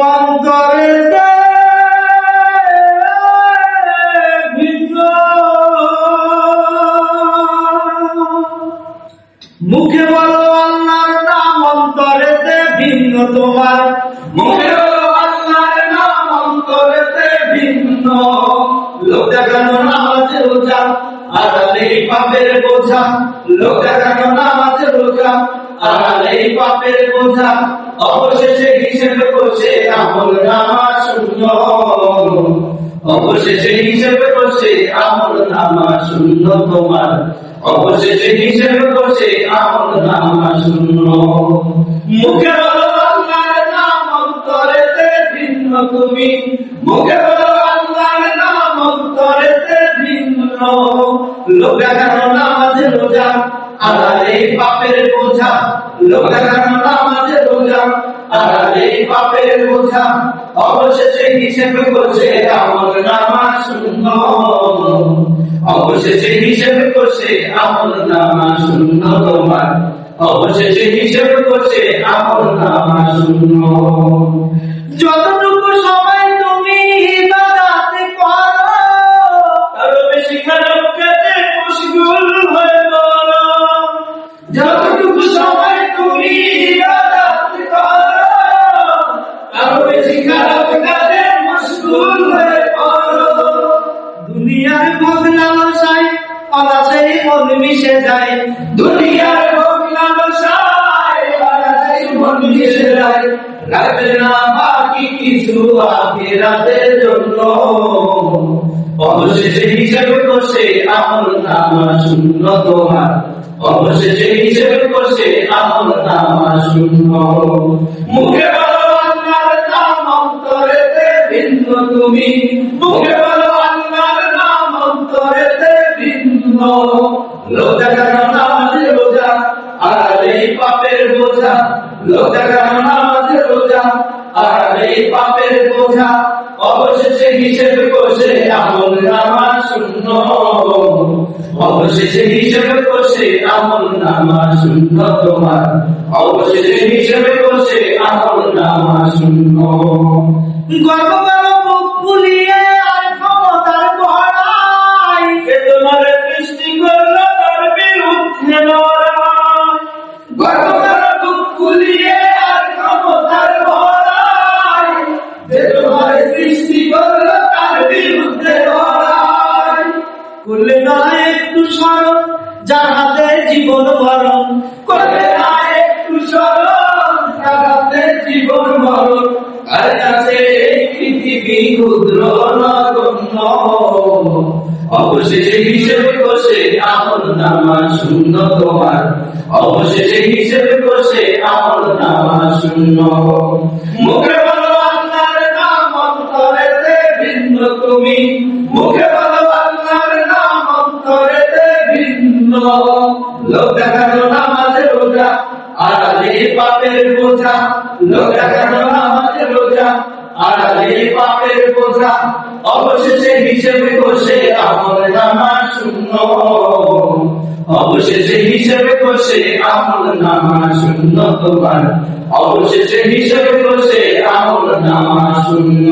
অন্তরেতে ভিন্ন, মুখে বলো আল্লাহর নাম, অন্তরেতে ভিন্ন তোমার। মুখে বলো আল্লাহর নাম, অন্তরেতে ভিন্ন। লোক দেখানো নামাজ রোজা, আড়ালে পাপের বোঝা। লোক দেখানো নামাজ রোজা, আড়ালে পাপের বোঝা। অবশেষে হিসেব করছে আমল নামা শূন্য। অবশেষে হিসেব করছে আমল নামা শূন্য তোমার। অবশেষে হিসেব করছে আমল নামা শূন্য। মুখে বলো আল্লাহর নাম, অন্তরেতে ভিন্ন তুমি। মুখে বলো আল্লাহর নাম, অন্তরেতে ভিন্ন। লোক দেখানো নামাজ রোজা, আড়ালে পাপের বোঝা। লোক দেখানো নামাজ রোজা, আড়ালে পাপের বোঝা। অবশেষে হিসেব করছে আমল নামা শূন্য। অবশেষে হিসেব করছে আমল নামা শূন্য তোমার। অবশেষে হিসেব করছে আমল নামা শূন্য। যতটুকু সময় তুমি ইবাদত করো, তার বেশি খারাপ কাজে মশগুল হয়ে পড়ো। যতটুকু সময় তুমি ইবাদত করো, তার বেশি খারাপ কাজে মশগুল হয়ে পড়ো। দুনিয়ার ভোগ লালসায় অলাসেই মন মিশে যায়। দুনিয়ার ভোগ লালসায় অলাসেই মন মিশে যায়। রাখবে না বাকি কিছু আখিরাতের জন্য। অবশেষে হিসেব করছে আমল নামা শূন্য তোমার। অবশেষে হিসেব করছে আমল নামা শূন্য। মুখে বলো আল্লাহর নাম, অন্তরেতে ভিন্ন তুমি। মুখে বলো আল্লাহর নাম, অন্তরেতে ভিন্ন। লোক দেখানো নামাজ রোজা, আড়ালে পাপের বোঝা। লোক দেখানো নামাজ রোজা, আড়ালে পাপের বোঝা। অবশেষে হিসেব করছে আমল নামা শূন্য। অবশেষে হিসেব করছে আমল নামা শূন্য তোমার। অবশেষে হিসেব করছে আমল নামা শূন্য। গর্ব করো মুখ ফুলিয়ে আর ক্ষমতার বড়াই, কে তোমার সৃষ্টি করলো তার বিরুদ্ধে লড়াই। গর্ব করো মুখ ফুলিয়ে আর ক্ষমতার বড়াই, কে তোমার সৃষ্টি করলো তার বিরুদ্ধে লড়াই। করলে না একটু স্মরণ যার হাতে জীবন মরণ। করলে না একটু স্মরণ যার হাতে জীবন মরণ। আর কাছে এই পৃথিবী ক্ষুদ্র নগণ্য। অবশেষে হিসেব করছে আমল নামা শূন্য তোমার। অবশেষে হিসেব করছে আমল নামা শূন্য। মুখে বলো আল্লাহর নাম, অন্তরেতে ভিন্ন তুমি। মুখে বলো আল্লাহর নাম, অন্তরেতে ভিন্ন। লোক দেখানো নামাজ রোজা, আড়ালে পাপের বোঝা। লোক দেখানো নামাজ রোজা, আড়ালে পাপের বোঝা। অবশেষে হিসেব করছে আমল নামা শূন্য। অবশেষে হিসেব করছে আমল নামা শূন্য তোমার। অবশেষে হিসেব করছে আমল নামা শূন্য।